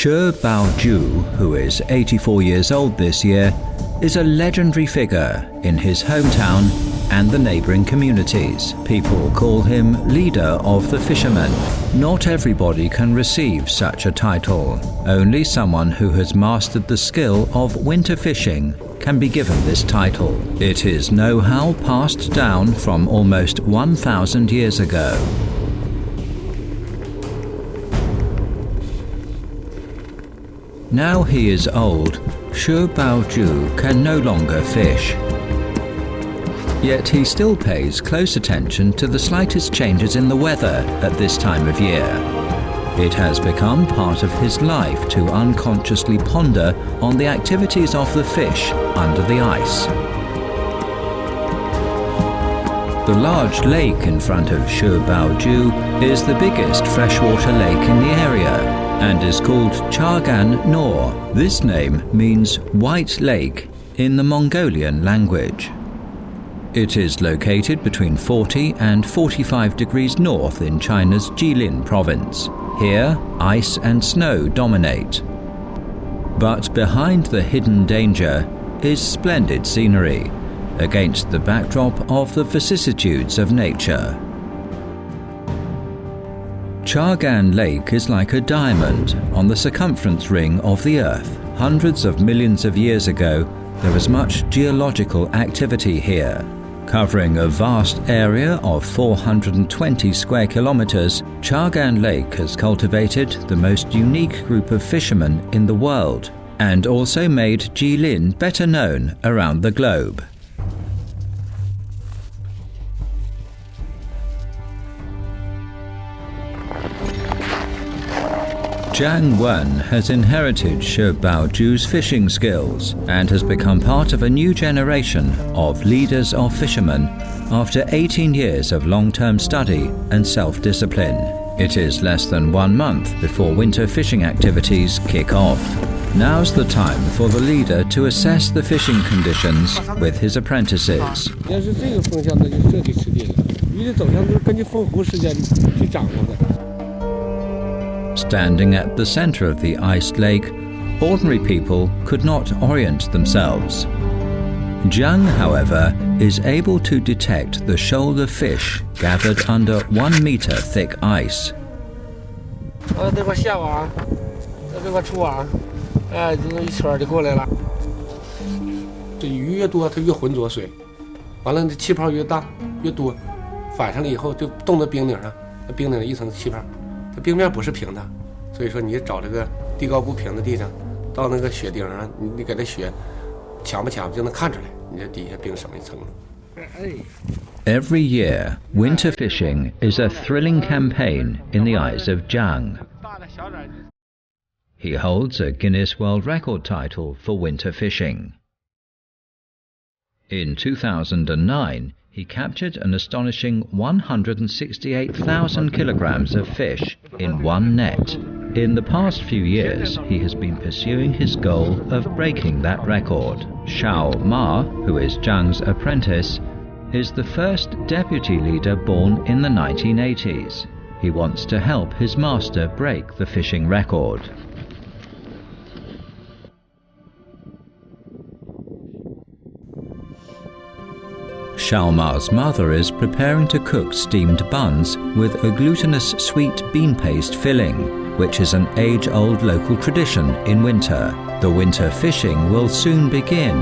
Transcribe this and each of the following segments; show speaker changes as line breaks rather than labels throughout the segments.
Shi Baoju, who is 84 years old this year, is a legendary figure in his hometown and the neighbouring communities. People call him leader of the fishermen. Not everybody can receive such a title. Only someone who has mastered the skill of winter fishing can be given this title. It is know-how passed down from almost 1,000 years ago. Now he is old, Shi Baoju can no longer fish. Yet he still pays close attention to the slightest changes in the weather at this time of year. It has become part of his life to unconsciously ponder on the activities of the fish under the ice. The large lake in front of Shi Baoju is the biggest freshwater lake in the area and is called Chagan Nor. This name means White Lake in the Mongolian language. It is located between 40 and 45 degrees north in China's Jilin province. Here, ice and snow dominate. But behind the hidden danger is splendid scenery, against the backdrop of the vicissitudes of nature. Chagan Lake is like a diamond on the circumference ring of the Earth. Hundreds of millions of years ago, there was much geological activity here. Covering a vast area of 420 square kilometers, Chagan Lake has cultivated the most unique group of fishermen in the world and also made Jilin better known around the globe. Zhang Wen has inherited Shi Baoju's fishing skills and has become part of a new generation of leaders of fishermen after 18 years of long-term study and self-discipline. It is less than 1 month before winter fishing activities kick off. Now's the time for the leader to assess the fishing conditions with his apprentices. Standing at the center of the iced lake, ordinary people could not orient themselves. Zhang, however, is able to detect the shoulder fish gathered under 1 meter thick ice.
这块下网，这块出网，哎，这一圈就过来了。这鱼越多，它越浑浊水，完了这气泡越大越多，反上了以后就冻在冰顶上，那冰顶上一层气泡。 它冰面不是平的，所以说你找这个地高不平的地上，到那个雪顶上，你给它雪强不强就能看出来，你这底下冰什么一层。
Every year, winter fishing is a thrilling campaign in the eyes of Zhang. He holds a Guinness World Record title for winter fishing. In 2009, he captured an astonishing 168,000 kilograms of fish in one net. In the past few years, he has been pursuing his goal of breaking that record. Shao Ma, who is Zhang's apprentice, is the first deputy leader born in the 1980s. He wants to help his master break the fishing record. Xiaoma's mother is preparing to cook steamed buns with a glutinous sweet bean paste filling, which is an age-old local tradition in winter. The winter fishing will soon begin,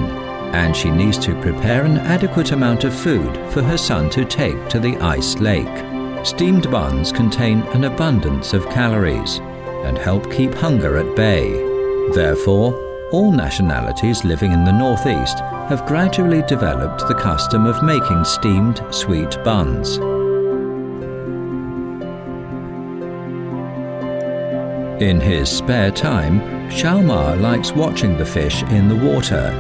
and she needs to prepare an adequate amount of food for her son to take to the ice lake. Steamed buns contain an abundance of calories and help keep hunger at bay. Therefore, all nationalities living in the northeast have gradually developed the custom of making steamed sweet buns. In his spare time, Xiaoma likes watching the fish in the water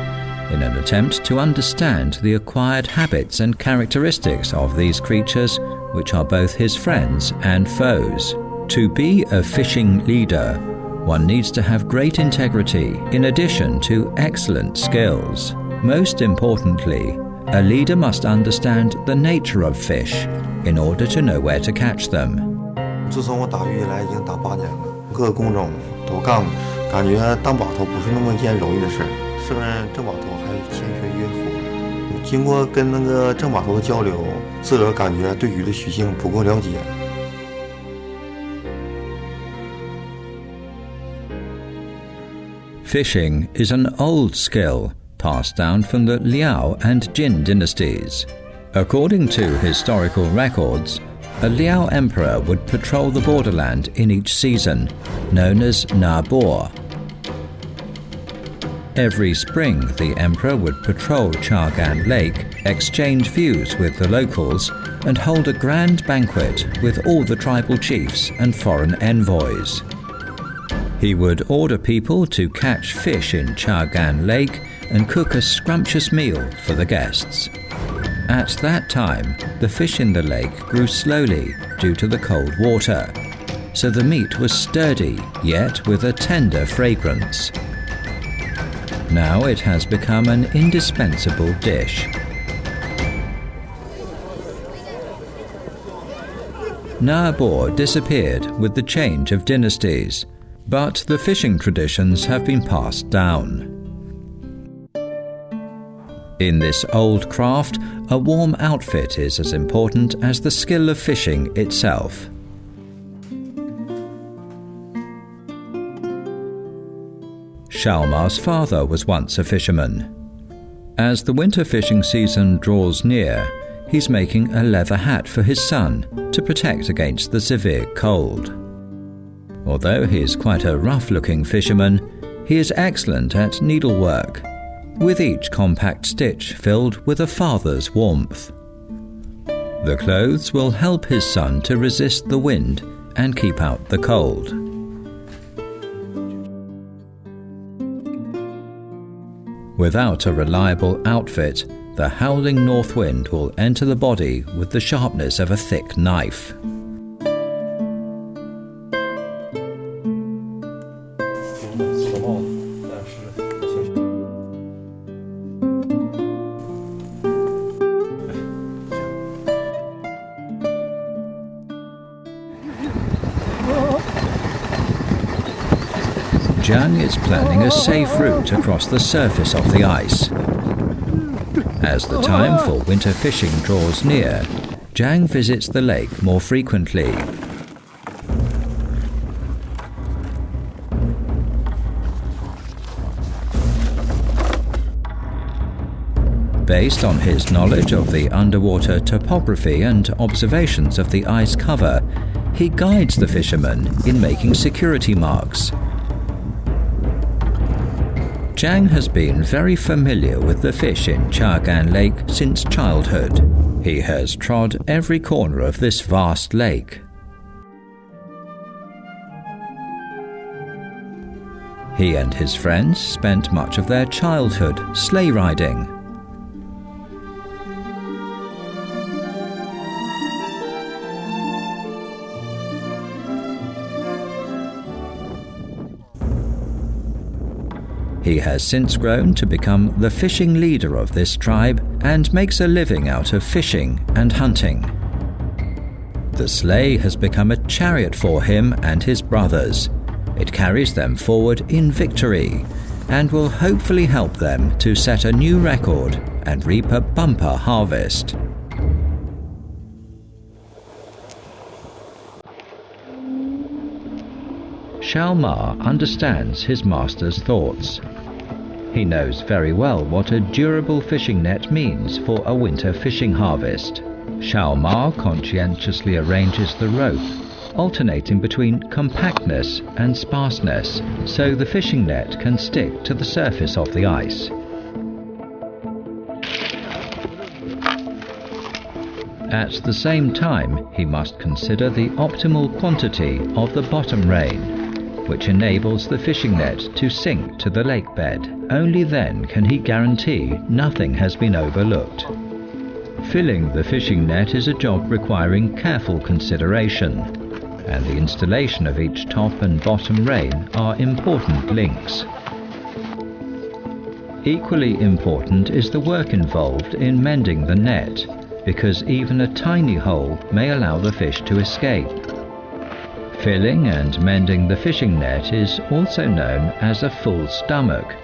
in an attempt to understand the acquired habits and characteristics of these creatures, which are both his friends and foes. To be a fishing leader, one needs to have great integrity in addition to excellent skills. Most importantly, a leader must understand the nature of fish in order to know where to catch them.
自从我打鱼以来，已经打8年了，各个工种都干过，感觉当把头不是那么一件容易的事儿。胜任正把头还欠缺一个活。经过跟那个正把头的交流，自个儿感觉对鱼的习性不够了解。
Fishing is an old skill passed down from the Liao and Jin dynasties. According to historical records, a Liao emperor would patrol the borderland in each season, known as Na Bo. Every spring, the emperor would patrol Chagan Lake, exchange views with the locals, and hold a grand banquet with all the tribal chiefs and foreign envoys. He would order people to catch fish in Chagan Lake and cook a scrumptious meal for the guests. At that time, the fish in the lake grew slowly due to the cold water, so the meat was sturdy yet with a tender fragrance. Now it has become an indispensable dish. Na Bo disappeared with the change of dynasties, but the fishing traditions have been passed down. In this old craft, a warm outfit is as important as the skill of fishing itself. Shalmar's father was once a fisherman. As the winter fishing season draws near, he's making a leather hat for his son to protect against the severe cold. Although he is quite a rough-looking fisherman, he is excellent at needlework, with each compact stitch filled with a father's warmth. The clothes will help his son to resist the wind and keep out the cold. Without a reliable outfit, the howling north wind will enter the body with the sharpness of a thick knife. Jiang is planning a safe route across the surface of the ice. As the time for winter fishing draws near, Jiang visits the lake more frequently. Based on his knowledge of the underwater topography and observations of the ice cover, he guides the fishermen in making security marks. Jiang has been very familiar with the fish in Chagan Lake since childhood. He has trod every corner of this vast lake. He and his friends spent much of their childhood sleigh riding. He has since grown to become the fishing leader of this tribe and makes a living out of fishing and hunting. The sleigh has become a chariot for him and his brothers. It carries them forward in victory and will hopefully help them to set a new record and reap a bumper harvest. Shalmar understands his master's thoughts. He knows very well what a durable fishing net means for a winter fishing harvest. Shalmar conscientiously arranges the rope, alternating between compactness and sparseness, so the fishing net can stick to the surface of the ice. At the same time, he must consider the optimal quantity of the bottom rein, which enables the fishing net to sink to the lake bed. Only then can he guarantee nothing has been overlooked. Filling the fishing net is a job requiring careful consideration, and the installation of each top and bottom rein are important links. Equally important is the work involved in mending the net, because even a tiny hole may allow the fish to escape. Filling and mending the fishing net is also known as a full stomach,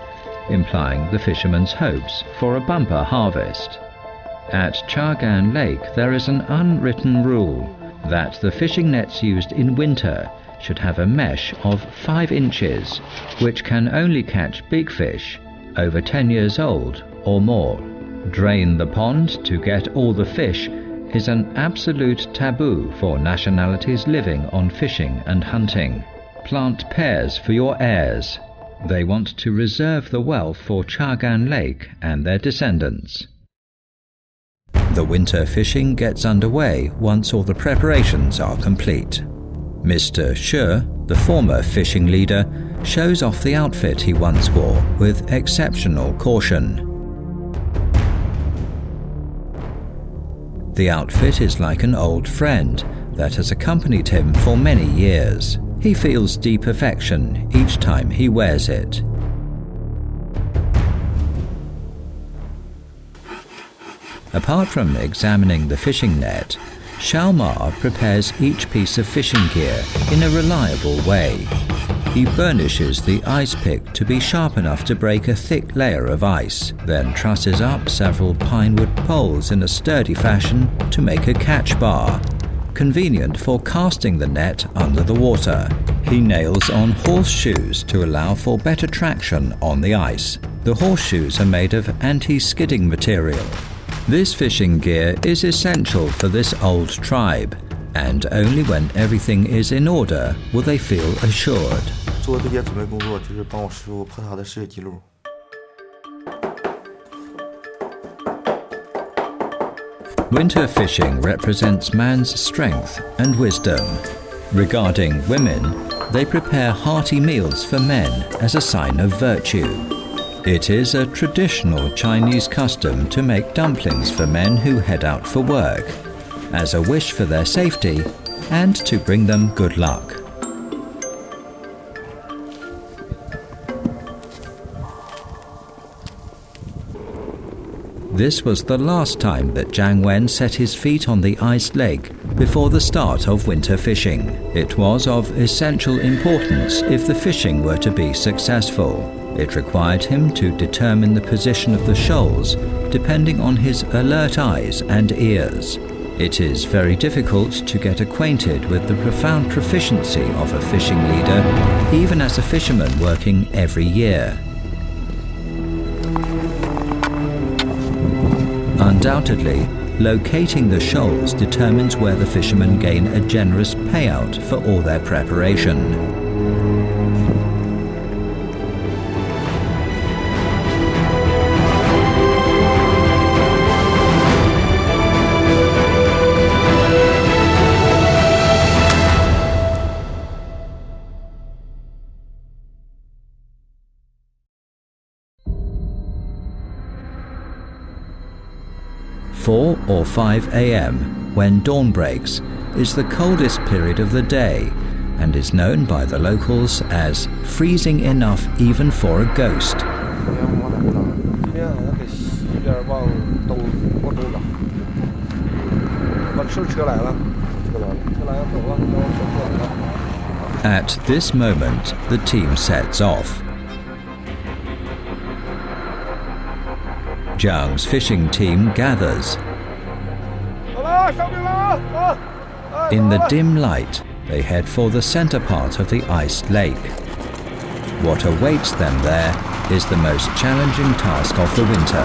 implying the fisherman's hopes for a bumper harvest. At Chargan Lake there is an unwritten rule that the fishing nets used in winter should have a mesh of 5 inches, which can only catch big fish over 10 years old or more. Drain the pond to get all the fish is an absolute taboo for nationalities living on fishing and hunting. Plant pears for your heirs. They want to reserve the wealth for Chargan Lake and their descendants. The winter fishing gets underway once all the preparations are complete. Mr. Shi, the former fishing leader, shows off the outfit he once wore with exceptional caution. The outfit is like an old friend that has accompanied him for many years. He feels deep affection each time he wears it. Apart from examining the fishing net, Xiaomar prepares each piece of fishing gear in a reliable way. He burnishes the ice pick to be sharp enough to break a thick layer of ice, then trusses up several pinewood poles in a sturdy fashion to make a catch bar, convenient for casting the net under the water. He nails on horseshoes to allow for better traction on the ice. The horseshoes are made of anti-skidding material. This fishing gear is essential for this old tribe, and only when everything is in order will they feel assured.
做这些准备工作就是帮我师傅破他的世界纪录。
Winter fishing represents man's strength and wisdom. Regarding women, they prepare hearty meals for men as a sign of virtue. It is a traditional Chinese custom to make dumplings for men who head out for work, as a wish for their safety and to bring them good luck. This was the last time that Jiang Wen set his feet on the ice lake before the start of winter fishing. It was of essential importance if the fishing were to be successful. It required him to determine the position of the shoals depending on his alert eyes and ears. It is very difficult to get acquainted with the profound proficiency of a fishing leader, even as a fisherman working every year. Undoubtedly, locating the shoals determines where the fishermen gain a generous payout for all their preparation. "4 or 5 a.m., when dawn breaks, is the coldest period of the day and is known by the locals as freezing enough even for a ghost." At this moment, the team sets off. Jiang's fishing team gathers. In the dim light, they head for the center part of the iced lake. What awaits them there is the most challenging task of the winter.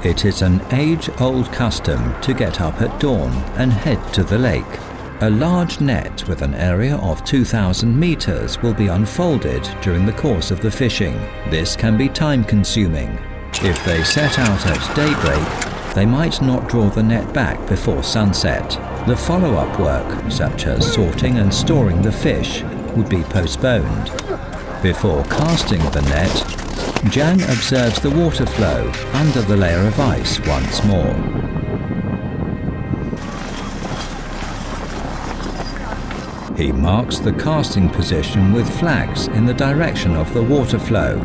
It is an age-old custom to get up at dawn and head to the lake. A large net with an area of 2,000 meters will be unfolded during the course of the fishing. This can be time-consuming. If they set out at daybreak, they might not draw the net back before sunset. The follow-up work, such as sorting and storing the fish, would be postponed. Before casting the net, Jiang observes the water flow under the layer of ice once more. He marks the casting position with flags in the direction of the water flow,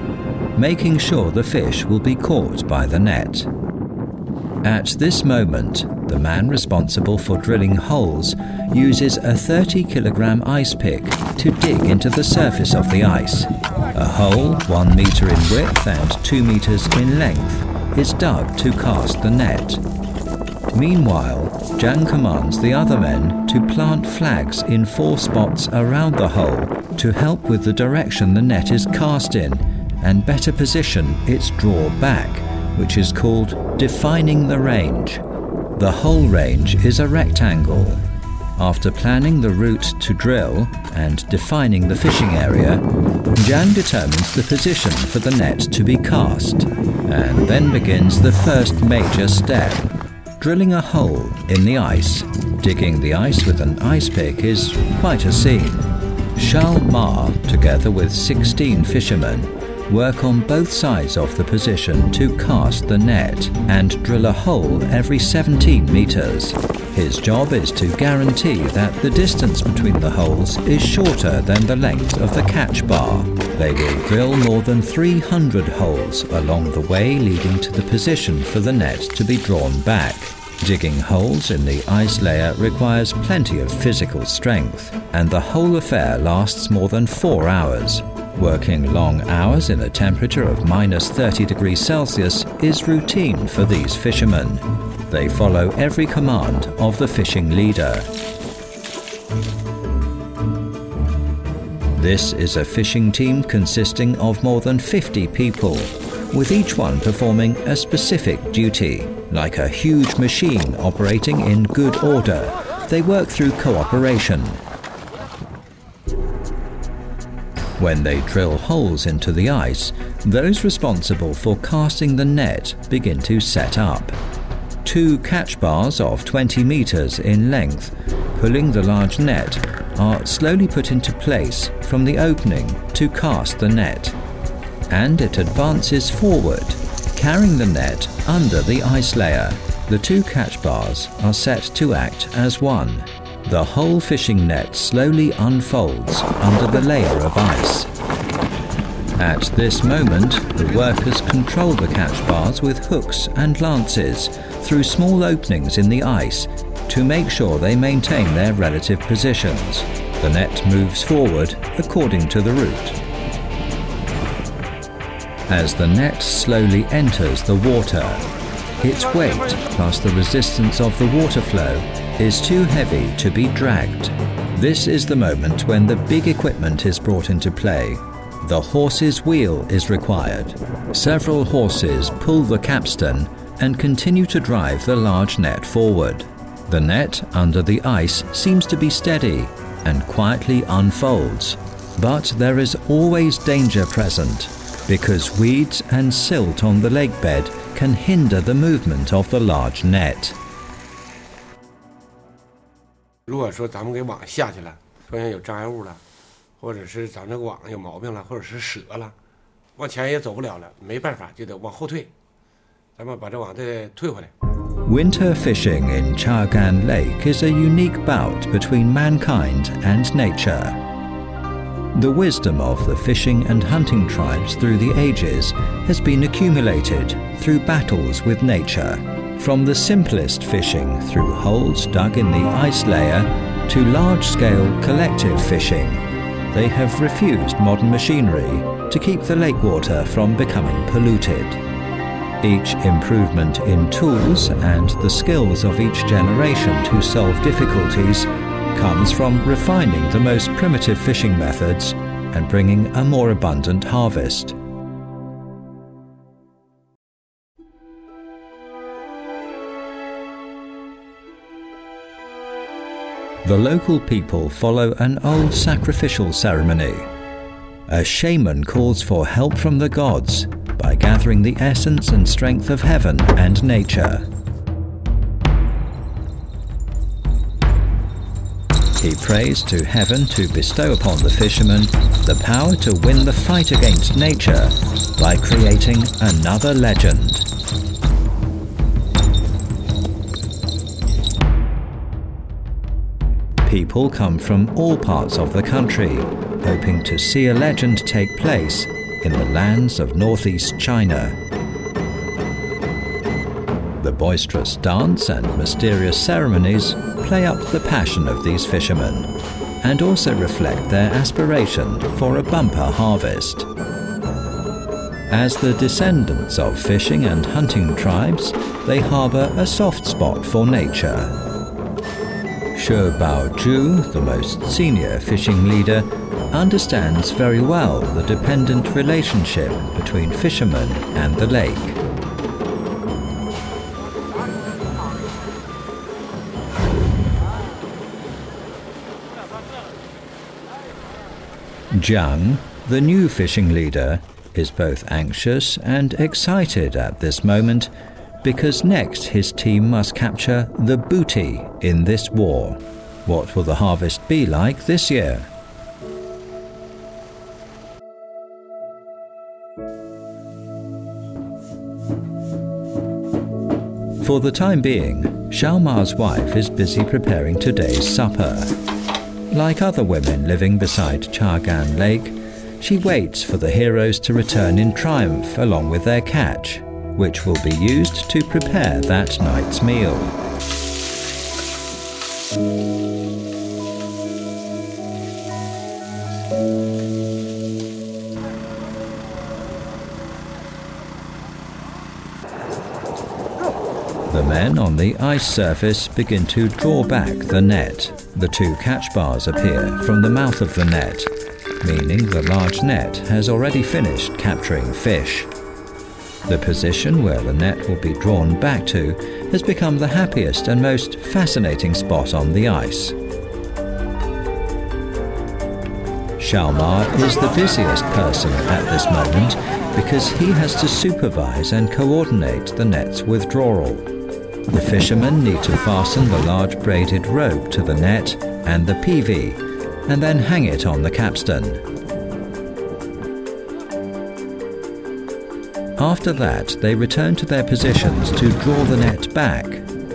making sure the fish will be caught by the net. At this moment, the man responsible for drilling holes uses a 30-kilogram ice pick to dig into the surface of the ice. A hole 1 meter in width and 2 meters in length is dug to cast the net. Meanwhile, Zhang commands the other men to plant flags in 4 spots around the hole to help with the direction the net is cast in and better position its draw back, which is called defining the range. The hole range is a rectangle. After planning the route to drill and defining the fishing area, Zhang determines the position for the net to be cast, and then begins the first major step, drilling a hole in the ice. Digging the ice with an ice pick is quite a scene. Shal Ma, together with 16 fishermen, work on both sides of the position to cast the net and drill a hole every 17 meters. His job is to guarantee that the distance between the holes is shorter than the length of the catch bar. They will drill more than 300 holes along the way leading to the position for the net to be drawn back. Digging holes in the ice layer requires plenty of physical strength, and the whole affair lasts more than 4 hours. Working long hours in a temperature of -30 degrees Celsius is routine for these fishermen. They follow every command of the fishing leader. This is a fishing team consisting of more than 50 people, with each one performing a specific duty. Like a huge machine operating in good order, they work through cooperation. When they drill holes into the ice, those responsible for casting the net begin to set up. 2 catch bars of 20 meters in length, pulling the large net, are slowly put into place from the opening to cast the net, and it advances forward, carrying the net under the ice layer. The 2 catch bars are set to act as one. The whole fishing net slowly unfolds under the layer of ice. At this moment, the workers control the catch bars with hooks and lances through small openings in the ice to make sure they maintain their relative positions. The net moves forward according to the route. As the net slowly enters the water, its weight plus the resistance of the water flow is too heavy to be dragged. This is the moment when the big equipment is brought into play. The horse's wheel is required. Several horses pull the capstan and continue to drive the large net forward. The net under the ice seems to be steady and quietly unfolds, but there is always danger present, because weeds and silt on the lake bed can hinder the movement of the large net.
如果说咱们给网下去了，发现有障碍物了，或者是咱这个网有毛病了，或者是折了，往前也走不了了，没办法就得往后退，咱们把这网再退回来。
Winter fishing in Chagan Lake is a unique bout between mankind and nature. The wisdom of the fishing and hunting tribes through the ages has been accumulated through battles with nature. From the simplest fishing through holes dug in the ice layer to large-scale collective fishing, they have refused modern machinery to keep the lake water from becoming polluted. Each improvement in tools and the skills of each generation to solve difficulties comes from refining the most primitive fishing methods and bringing a more abundant harvest. The local people follow an old sacrificial ceremony. A shaman calls for help from the gods by gathering the essence and strength of heaven and nature. He prays to heaven to bestow upon the fishermen the power to win the fight against nature by creating another legend. People come from all parts of the country, hoping to see a legend take place in the lands of northeast China. The boisterous dance and mysterious ceremonies play up the passion of these fishermen and also reflect their aspiration for a bumper harvest. As the descendants of fishing and hunting tribes, they harbour a soft spot for nature. Shi Baozhu, the most senior fishing leader, understands very well the dependent relationship between fishermen and the lake. Jiang, the new fishing leader, is both anxious and excited at this moment because next his team must capture the booty in this war. What will the harvest be like this year? For the time being, Xiaoma's wife is busy preparing today's supper. Like other women living beside Chagan Lake, she waits for the heroes to return in triumph along with their catch, which will be used to prepare that night's meal. The men on the ice surface begin to draw back the net. The two catch bars appear from the mouth of the net, meaning the large net has already finished capturing fish. The position where the net will be drawn back to has become the happiest and most fascinating spot on the ice. Xiaoma is the busiest person at this moment because he has to supervise and coordinate the net's withdrawal. The fishermen need to fasten the large braided rope to the net and the peavey, and then hang it on the capstan. After that, they return to their positions to draw the net back,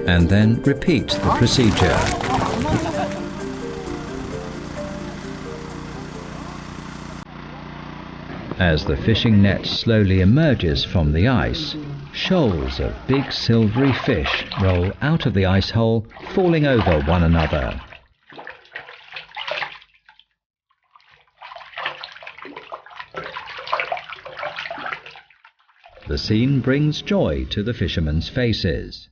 and then repeat the procedure. As the fishing net slowly emerges from the ice, shoals of big silvery fish roll out of the ice hole, falling over one another. The scene brings joy to the fishermen's faces.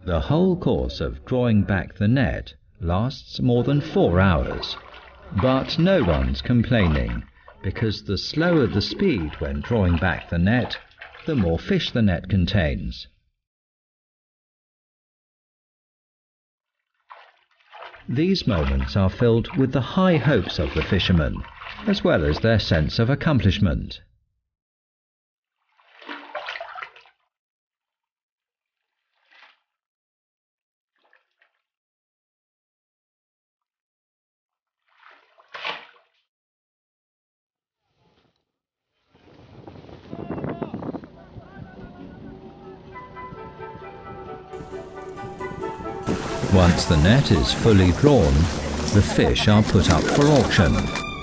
The whole course of drawing back the net lasts more than 4 hours. But no one's complaining, because the slower the speed when drawing back the net, the more fish the net contains. These moments are filled with the high hopes of the fishermen, as well as their sense of accomplishment. Once the net is fully drawn, the fish are put up for auction.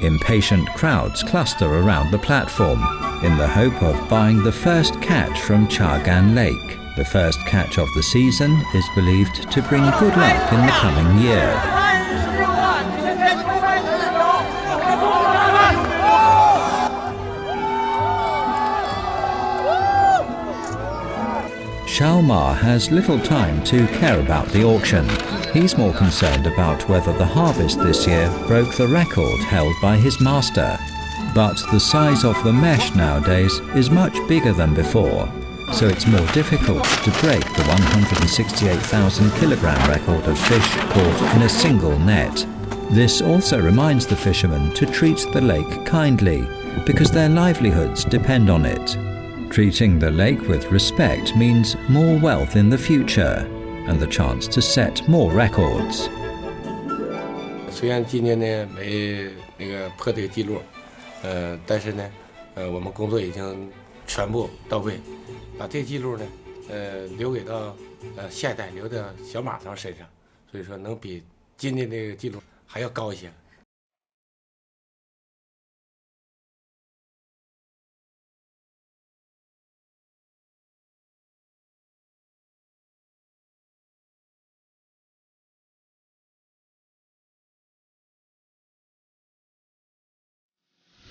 Impatient crowds cluster around the platform in the hope of buying the first catch from Chagan Lake. The first catch of the season is believed to bring good luck in the coming year. Xiaoma has little time to care about the auction. He's more concerned about whether the harvest this year broke the record held by his master. But the size of the mesh nowadays is much bigger than before, so it's more difficult to break the 168,000 kilogram record of fish caught in a single net. This also reminds the fishermen to treat the lake kindly, because their livelihoods depend on it. Treating the lake with respect means more wealth in the future and the chance to set more records.
虽然今年呢没破这个记录，但是呢，我们工作已经全部到位，把这个记录呢，留给到下一代，留到小马上身上，所以说能比今年这个记录还要高一些。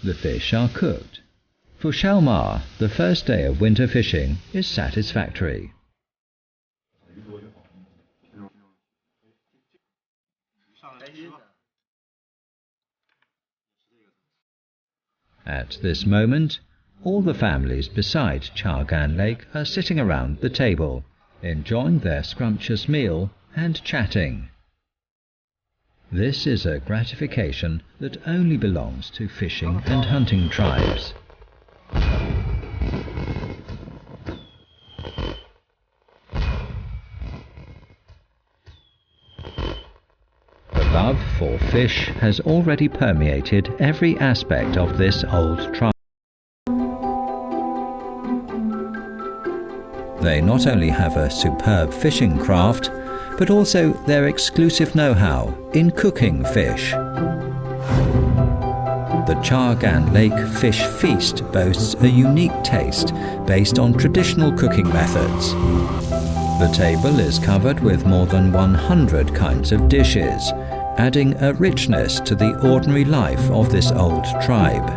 The fish are cooked. For Xiaomar, the first day of winter fishing is satisfactory. At this moment, all the families beside Chagan Lake are sitting around the table, enjoying their scrumptious meal and chatting. This is a gratification that only belongs to fishing and hunting tribes. The love for fish has already permeated every aspect of this old tribe. They not only have a superb fishing craft, but also their exclusive know-how in cooking fish. The Chagan Lake Fish Feast boasts a unique taste based on traditional cooking methods. The table is covered with more than 100 kinds of dishes, adding a richness to the ordinary life of this old tribe.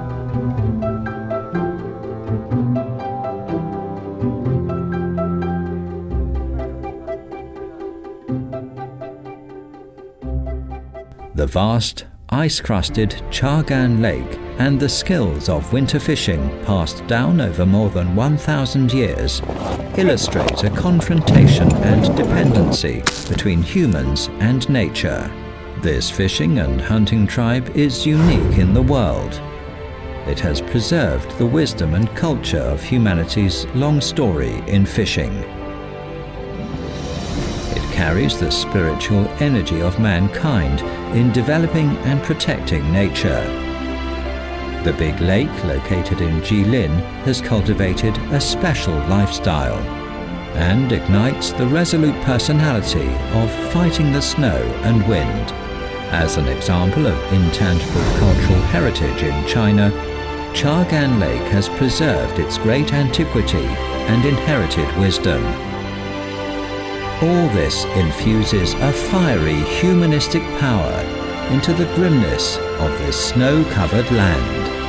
The vast, ice-crusted Chagan Lake and the skills of winter fishing passed down over more than 1,000 years illustrate a confrontation and dependency between humans and nature. This fishing and hunting tribe is unique in the world. It has preserved the wisdom and culture of humanity's long story in fishing. It carries the spiritual energy of mankind in developing and protecting nature. The big lake located in Jilin has cultivated a special lifestyle and ignites the resolute personality of fighting the snow and wind. As an example of intangible cultural heritage in China, Chagan Lake has preserved its great antiquity and inherited wisdom. All this infuses a fiery humanistic power into the grimness of this snow-covered land.